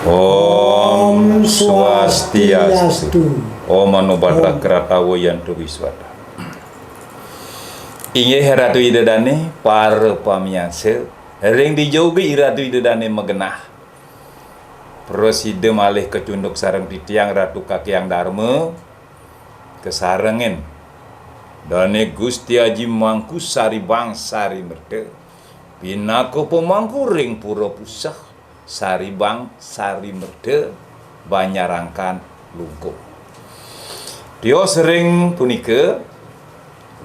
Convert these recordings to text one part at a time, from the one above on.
Om Swastiastu. Om Manubhadra Kratawo Yantu Wiswata. Inggih Ratu Idedane para pamiyarsa, ring dijogi Ratu Idedane megenah. Proside malih kecunduk sareng titiang Ratu Kakyang Dharma kesarengin. Dane Gusti Aji Mangku Sari Bangsari Merde. Pinako pemangku ring pura pusah Sari Bang Sari Merde Banyarangkan Lungkuh. Dia sering punika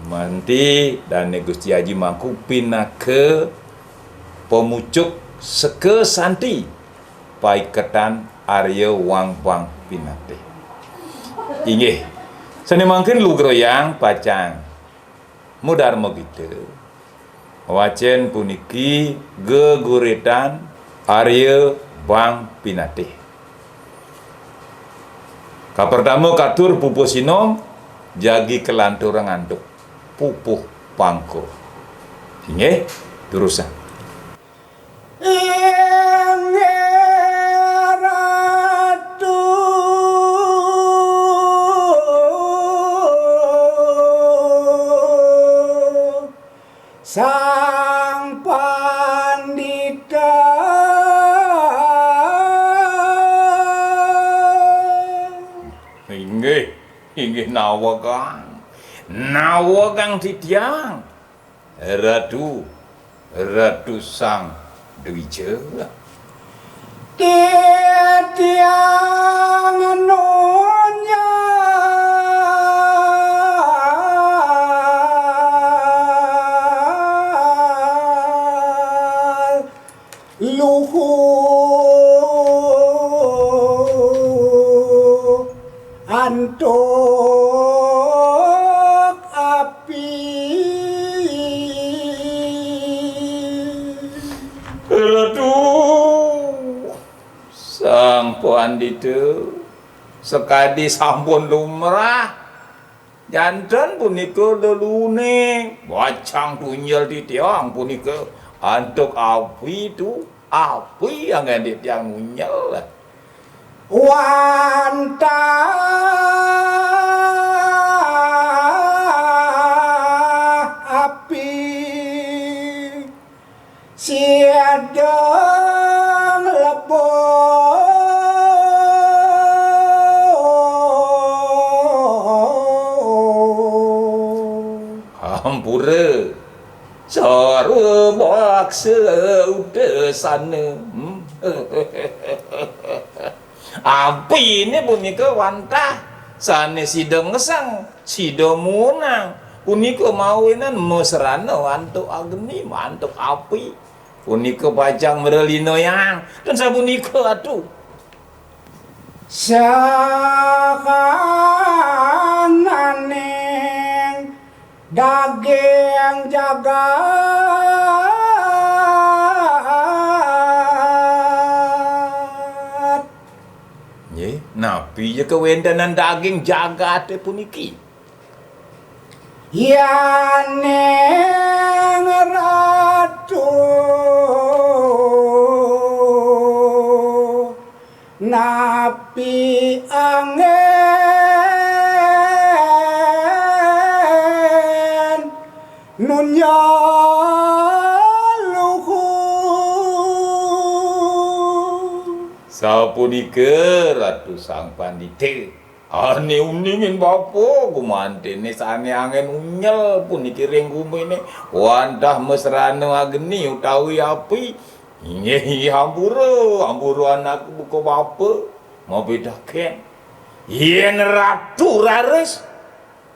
manti dan Gusti Haji Mangku pinake pemucuk seke santi paiketan Arya Wang Bang Pinate. Inggih seni mangkin lugroyang pacang mudar begitu. Wacen puniki geguritan Arya Bang Pinate. Kapertama katur pupuh sinom jagi kelantur nganduk pupuh pangko. Inggih terusan. Sang Pandita inggih nawagang titiang Ratu Sang Dwija titiang nonya luhur antuk api Aduh Sang Pandita sekadi sampun lumrah janten punika lelune bacang tunyel titiang punika antuk api tu api yang ngandit yang ngunyel wanta api siadang lebo hampura cara baksa udesana api ini punika wantah sane sida ngesang sida munang punika mawinan mesrana antuk agni antuk api punika pajang merelino yang dan sapunika atuh sakaning daging jagat nggih napi je kewendanan daging jagat puniki yaneng ratu napi angen nunya luhur sapunika Ratu Sang Pandita ane uningin bapa kumantene sane angen unyel puniki ring kumene wandah mesrana agni utawi api inggih hampura anakku buka bapa mau bedaken yen ratu rares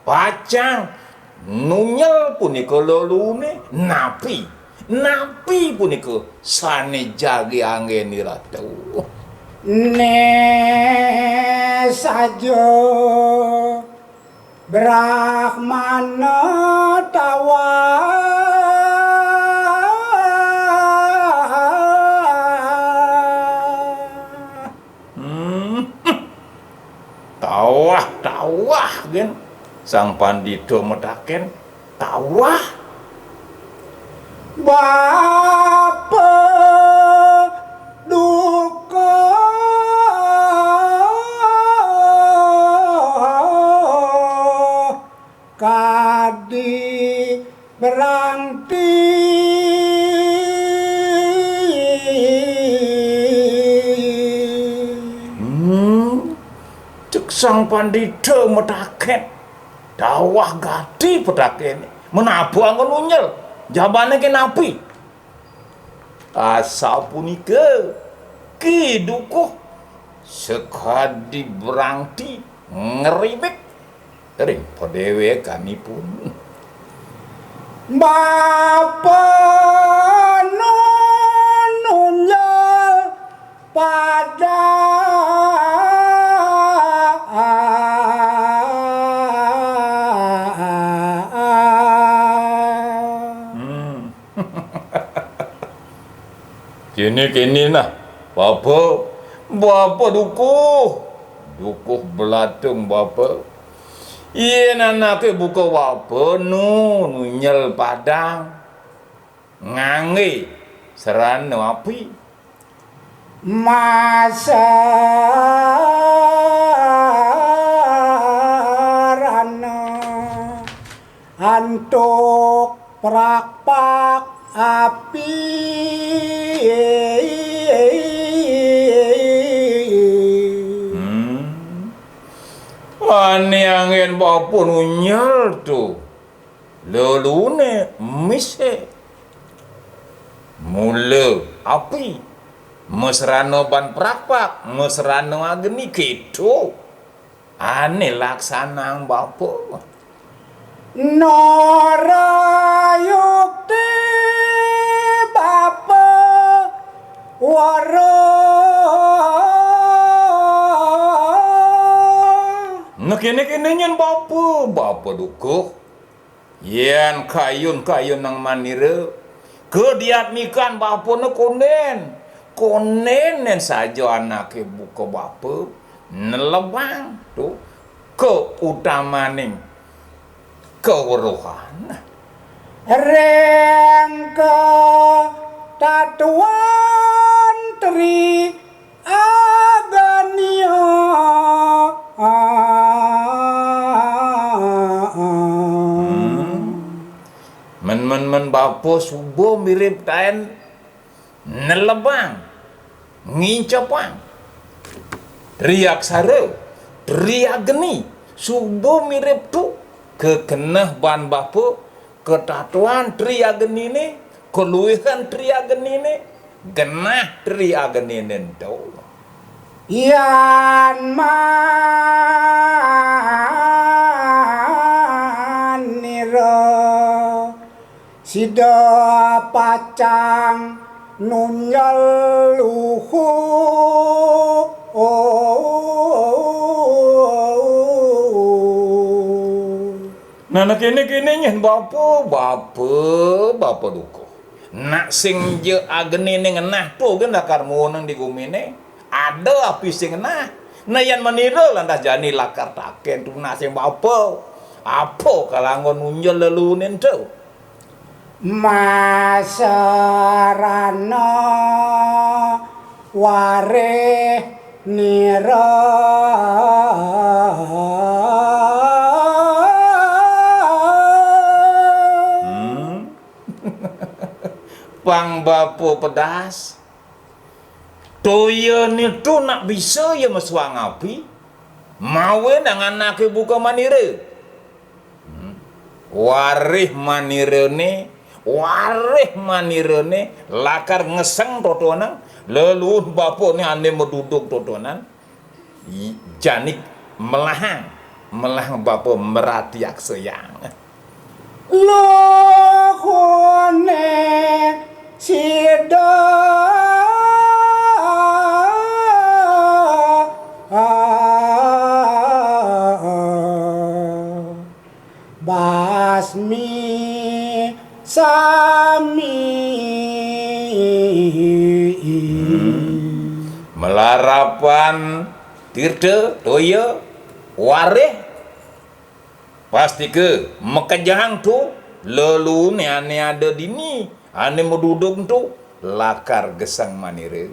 pacang nunyel punika lelune napi punika sane jagi angeni ratu ne sajo Brahmana tawa tawah gen Sang Pandita medaken tawah bapa duka sang pandita metaken dawah gati petaken menabu anggon unyel jabane ke napi asa punika ki dukuh sekadi berangti ngeribek ring padewe kami pun Bapa nunyal pada kini nah Bapa dukuh belatung Bapa iya nanake buka Bapa nunyel padang ngange serana api masarana antuk prakpak api Ani angin Bapa nunyel tu lelune mise mula api mesrano ban prapak mesrano agni gitu ane laksanang Bapa Narayukti Bapa Waro nah kini nyen Bapa dukuh yen kayun nang manire kediatmikan Bapa na konen saja anake buka Bapa nelebang tu keutamaning keweruhan Rengka tatuan tri agania men Bapa subuh mirip tain nelebang ngincapang riak sare riak geni subuh mirip tu kekenah ban Bapa ketatuan riak geni ni keluihan riak geni ni genah riak geni ni tu Yan manira sida pacang nunyal luhu nah kini nyen Bapa dukuh nak sing je ageni ni ngenah tu kan lakar munang di gumine ada api sing ngenah nah yan manira lantas jani lakar taken tu nak sing Bapa apa kalangon nunyal lelunen tu masarana ware nira pang Bapa pedas toya ni tu nak bisa ya meswang api mawe nang anake buka manire warih manire ni lakar ngeseng totonan leluhun Bapa ni ane meduduk totonan janik melahang Bapa merati aksayang lohone sida basmi sami melarapan tirta toya wareh pasti ke mekejahang tu lelu ni ane ada dini ane meduduk tu lakar gesang manire